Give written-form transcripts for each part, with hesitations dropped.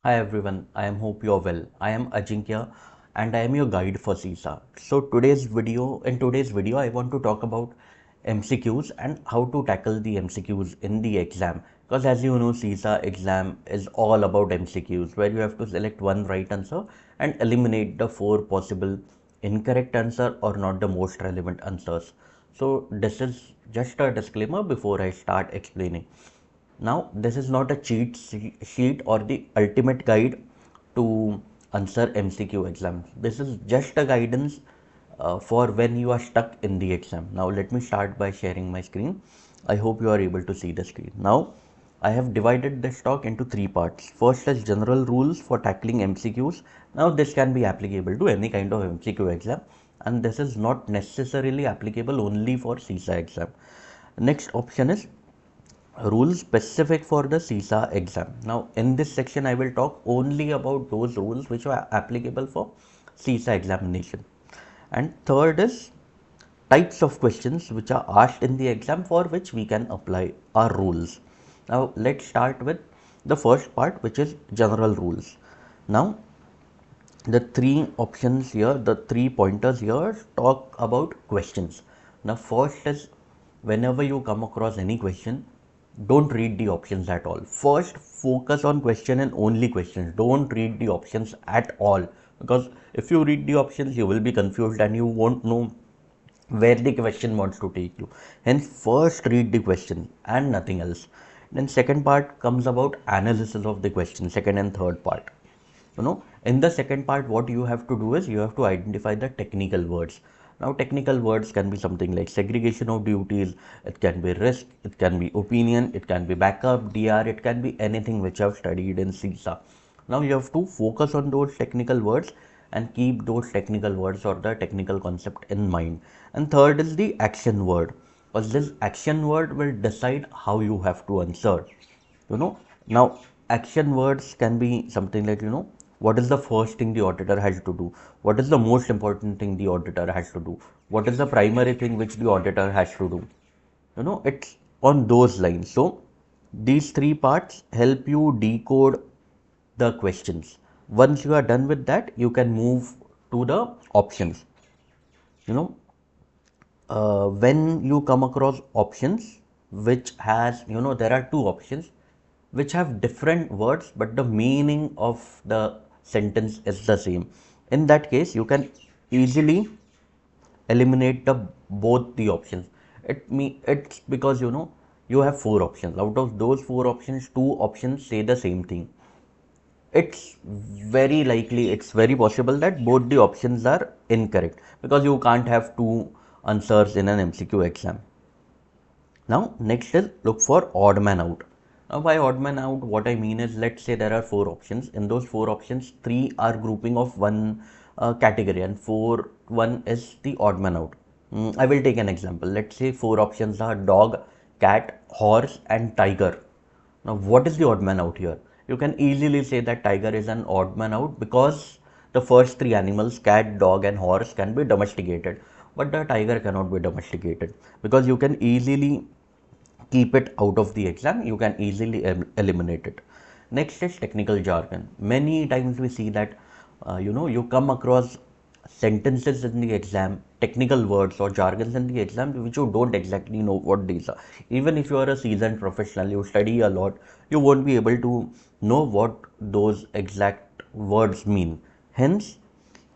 Hi everyone, I am hope you are well. I am Ajinkya and I am your guide for CISA. So in today's video I want to talk about MCQs and how to tackle the MCQs in the exam. Because as you know, CISA exam is all about MCQs where you have to select one right answer and eliminate the four possible incorrect answer or not the most relevant answers. So this is just a disclaimer before I start explaining. Now, this is not a sheet or the ultimate guide to answer MCQ exams. This is just a guidance for when you are stuck in the exam. Now, let me start by sharing my screen. I hope you are able to see the screen. Now, I have divided this talk into three parts. First is general rules for tackling MCQs. Now, this can be applicable to any kind of MCQ exam, and this is not necessarily applicable only for CISA exam. Next option is rules specific for the CISA exam. Now, in this section, I will talk only about those rules which are applicable for CISA examination. And third is types of questions which are asked in the exam for which we can apply our rules. Now, let's start with the first part, which is general rules. Now, the three options here, the three pointers here talk about questions. Now, first is whenever you come across any question, don't read the options at all. First, focus on question and only questions. Don't read the options at all, because if you read the options, you will be confused and you won't know where the question wants to take you. Hence, first read the question and nothing else. Then second part comes about analysis of the question, second and third part. In the second part, what you have to do is you have to identify the technical words. Now, technical words can be something like segregation of duties, it can be risk, it can be opinion, it can be backup, DR, it can be anything which you have studied in CISA. Now, you have to focus on those technical words and keep those technical words or the technical concept in mind. And third is the action word, because this action word will decide how you have to answer. you know Now, action words can be something like, what is the first thing the auditor has to do, what is the most important thing the auditor has to do, what is the primary thing which the auditor has to do. It's on those lines. So these three parts help you decode the questions. Once you are done with that, you can move to the options. you know when you come across options which has, there are two options which have different words but the meaning of the sentence is the same. In that case, you can easily eliminate the both the options. It's because, you have four options. Out of those four options, two options say the same thing. It's very possible that both the options are incorrect, because you can't have two answers in an MCQ exam. Now, next is look for odd man out. Now, by odd man out, what I mean is, let's say there are four options. In those four options, three are grouping of one category, and one is the odd man out. I will take an example. Let's say four options are dog, cat, horse, and tiger. Now, what is the odd man out here? You can easily say that tiger is an odd man out because the first three animals, cat, dog, and horse, can be domesticated, but the tiger cannot be domesticated, because you can easily keep it out of the exam. You can easily eliminate it. Next is technical jargon. Many times we see that you come across sentences in the exam, technical words or jargons in the exam which you don't exactly know what these are. Even if you are a seasoned professional, you study a lot, you won't be able to know what those exact words mean. Hence,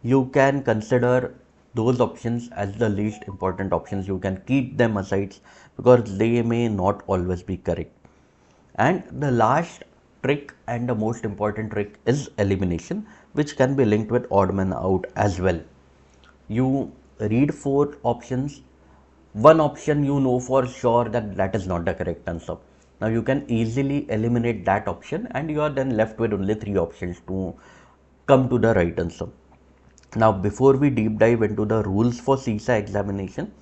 you can consider those options as the least important options. You can keep them aside because they may not always be correct. And the last trick and the most important trick is elimination, which can be linked with odd man out as well. You read four options, one option you know for sure that that is not the correct answer. Now you can easily eliminate that option and you are then left with only three options to come to the right answer. Now, before we deep dive into the rules for CISA examination,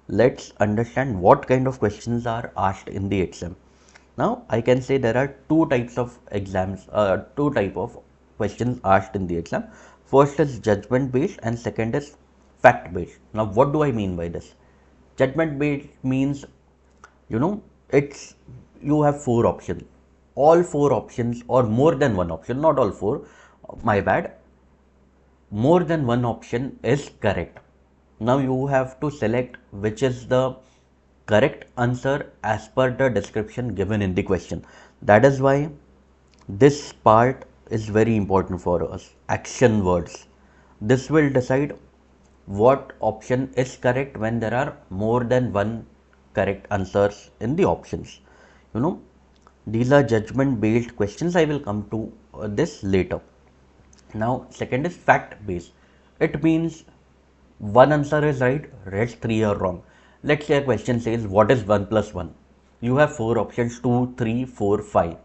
let's understand what kind of questions are asked in the exam. Now, I can say there are two types of two type of questions asked in the exam. First is judgment based and second is fact based. Now, what do I mean by this? Judgment based means, it's you have four options. all four options or more than one option, not all four, my bad, more than one option is correct. Now you have to select which is the correct answer as per the description given in the question. That is why this part is very important for us. Action words. This will decide what option is correct when there are more than one correct answers in the options. You know, these are judgment based questions. I will come to this later. Now, second is fact based. It means one answer is right, rest three are wrong. Let's say a question says, what is 1 plus 1? You have four options, 2, 3, 4, 5.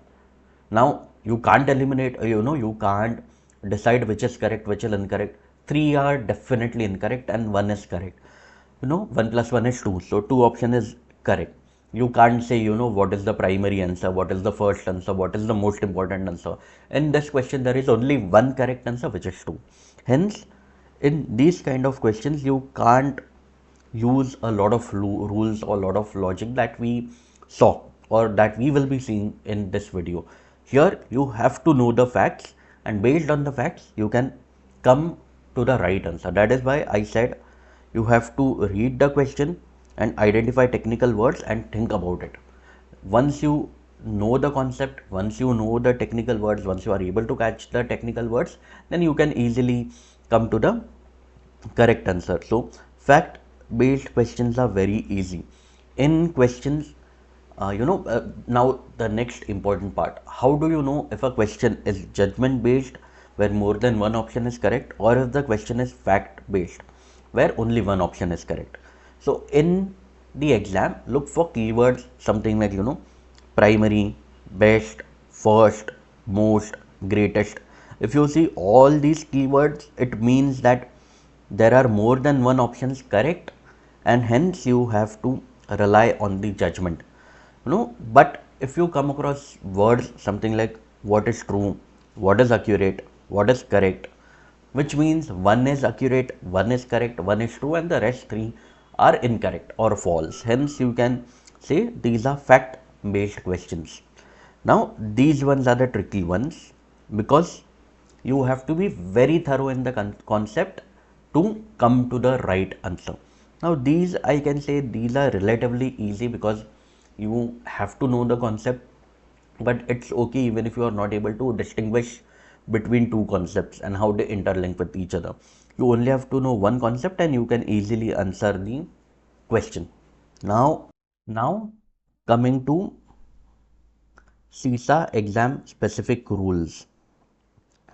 Now, you can't eliminate, you can't decide which is correct, which is incorrect. Three are definitely incorrect and one is correct. 1 plus 1 is 2. So, two option is correct. You can't say, what is the primary answer, what is the first answer, what is the most important answer. In this question, there is only one correct answer, which is 2. Hence, in these kind of questions, you can't use a lot of rules or a lot of logic that we saw or that we will be seeing in this video. Here, you have to know the facts, and based on the facts, you can come to the right answer. That is why I said you have to read the question and identify technical words and think about it. Once you know the concept, once you know the technical words, once you are able to catch the technical words, then you can easily come to the correct answer. So, fact based questions are very easy. In questions, now the next important part, how do you know if a question is judgment based where more than one option is correct, or if the question is fact based where only one option is correct? So in the exam, look for keywords, something like primary, best, first, most, greatest. If you see all these keywords, it means that there are more than one options correct, and hence you have to rely on the judgment. But if you come across words something like what is true, what is accurate, what is correct, which means one is accurate, one is correct, one is true, and the rest three are incorrect or false. Hence, you can say these are fact based questions. Now, these ones are the tricky ones because you have to be very thorough in the concept to come to the right answer. Now, these I can say these are relatively easy because you have to know the concept, but it's okay even if you are not able to distinguish between two concepts and how they interlink with each other. You only have to know one concept and you can easily answer the question. Now coming to CISA exam specific rules.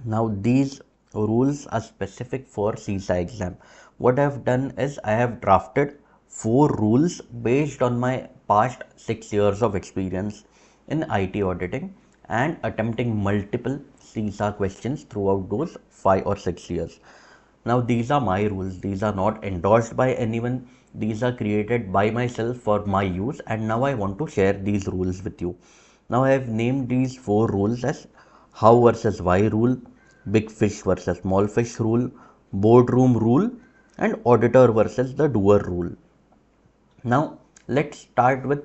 Now these rules are specific for CISA exam. What I have done is I have drafted 4 rules based on my past 6 years of experience in IT auditing and attempting multiple CISA questions throughout those 5 or 6 years. Now these are my rules. These are not endorsed by anyone. These are created by myself for my use, and now I want to share these rules with you. Now I have named these 4 rules as how versus why rule, big fish versus small fish rule, boardroom rule, and auditor versus the doer rule. Now let's start with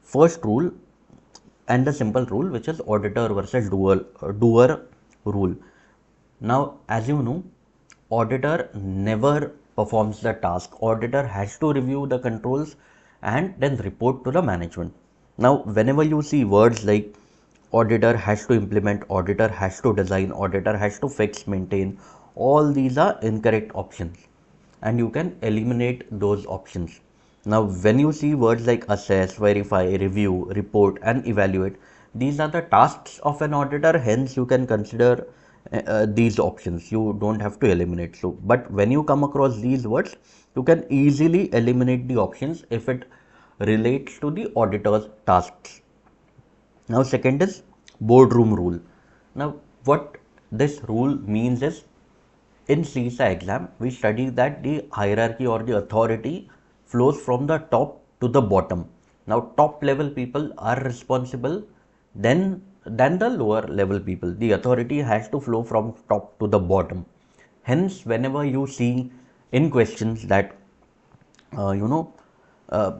first rule and the simple rule, which is auditor versus doer rule. Now, as you know, auditor never performs the task. Auditor has to review the controls and then report to the management. Now, whenever you see words like auditor has to implement, auditor has to design, auditor has to fix, maintain, all these are incorrect options, and you can eliminate those options. Now, when you see words like assess, verify, review, report, and evaluate, these are the tasks of an auditor, hence, you can consider these options. You don't have to eliminate. So, but when you come across these words, you can easily eliminate the options if it relates to the auditor's tasks. Now, second is boardroom rule. Now, what this rule means is in CISA exam, we study that the hierarchy or the authority flows from the top to the bottom. Now, top level people are responsible than the lower level people. The authority has to flow from top to the bottom. Hence, whenever you see in questions that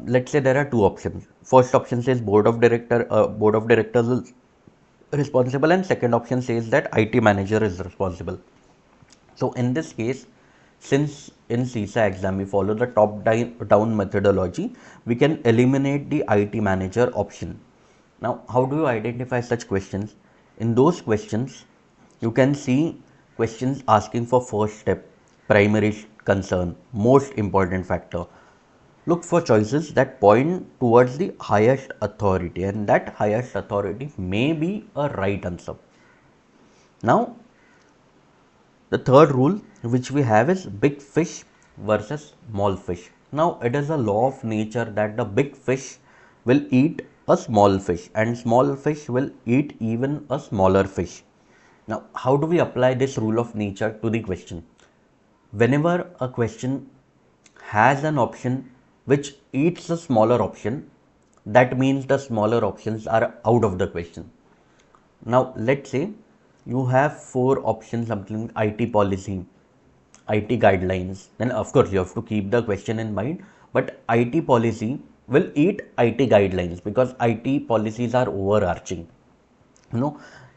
let's say there are two options. First option says board of directors responsible, and second option says that IT manager is responsible. So in this case, since in CISA exam we follow the top down methodology, we can eliminate the IT manager option. Now, how do you identify such questions? In those questions, you can see questions asking for first step, primary concern, most important factor. Look for choices that point towards the highest authority, and that highest authority may be a right answer. Now, the third rule which we have is big fish versus small fish. Now, it is a law of nature that the big fish will eat a small fish and small fish will eat even a smaller fish. Now, how do we apply this rule of nature to the question? Whenever a question has an option which eats a smaller option, that means the smaller options are out of the question. Now, let's say you have four options, something IT policy, IT guidelines. Then, of course, you have to keep the question in mind. But IT policy will eat IT guidelines because IT policies are overarching.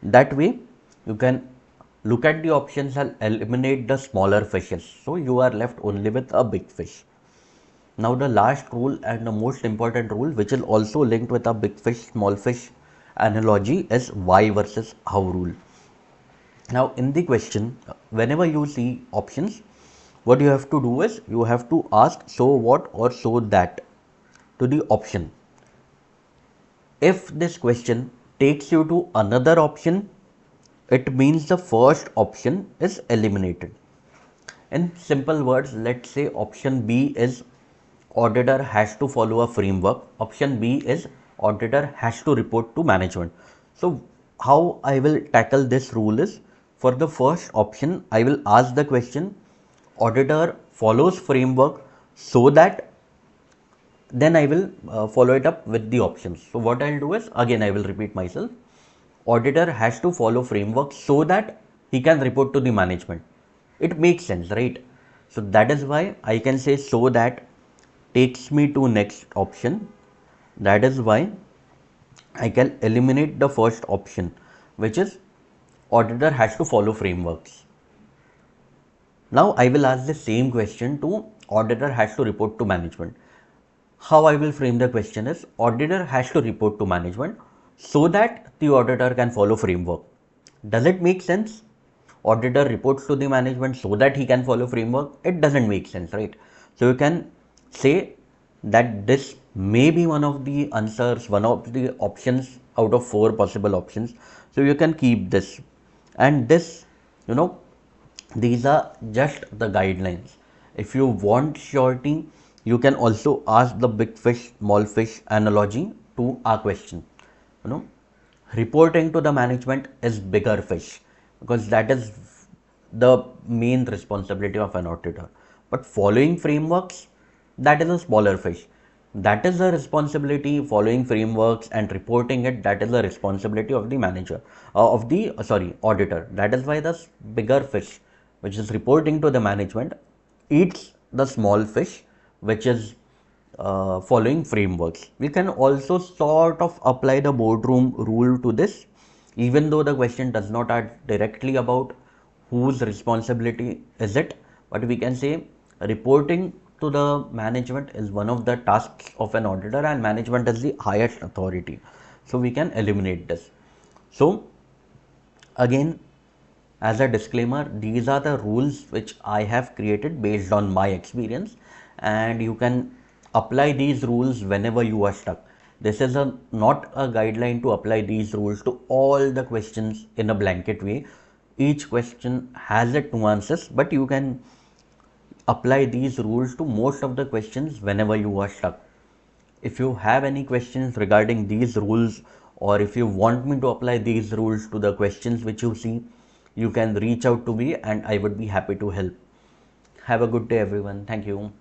That way you can look at the options and eliminate the smaller fishes. So, you are left only with a big fish. Now, the last rule and the most important rule, which is also linked with a big fish, small fish analogy, is why versus how rule. Now, in the question, whenever you see options, what you have to do is you have to ask so what or so that to the option. If this question takes you to another option, it means the first option is eliminated. In simple words, let's say option B is auditor has to follow a framework. Option B is auditor has to report to management. So, how I will tackle this rule is, for the first option, I will ask the question, auditor follows framework so that, then I will follow it up with the options. So, what I'll do is, again, I will repeat myself. Auditor has to follow framework so that he can report to the management. It makes sense, right? So, that is why I can say so that takes me to next option. That is why I can eliminate the first option, which is auditor has to follow frameworks. Now I will ask the same question to auditor has to report to management. How I will frame the question is, auditor has to report to management so that the auditor can follow framework. Does it make sense? Auditor reports to the management so that he can follow framework. It doesn't make sense, right? So you can say that this may be one of the answers, one of the options out of four possible options. So you can keep this, and this, these are just the guidelines. If you want surety, you can also ask the big fish, small fish analogy to our question. Reporting to the management is bigger fish because that is the main responsibility of an auditor. But following frameworks, that is a smaller fish. That is the responsibility. Following frameworks and reporting it, that is the responsibility of the manager, of the auditor. That is why the bigger fish, which is reporting to the management, eats the small fish, which is following frameworks. We can also sort of apply the boardroom rule to this, even though the question does not ask directly about whose responsibility is it, but we can say reporting to the management is one of the tasks of an auditor, and management is the highest authority. So we can eliminate this. So again, as a disclaimer, these are the rules which I have created based on my experience, and you can apply these rules whenever you are stuck. This is not a guideline to apply these rules to all the questions in a blanket way. Each question has its nuances, but you can apply these rules to most of the questions whenever you are stuck. If you have any questions regarding these rules, or if you want me to apply these rules to the questions which you see, you can reach out to me and I would be happy to help. Have a good day, everyone. Thank you.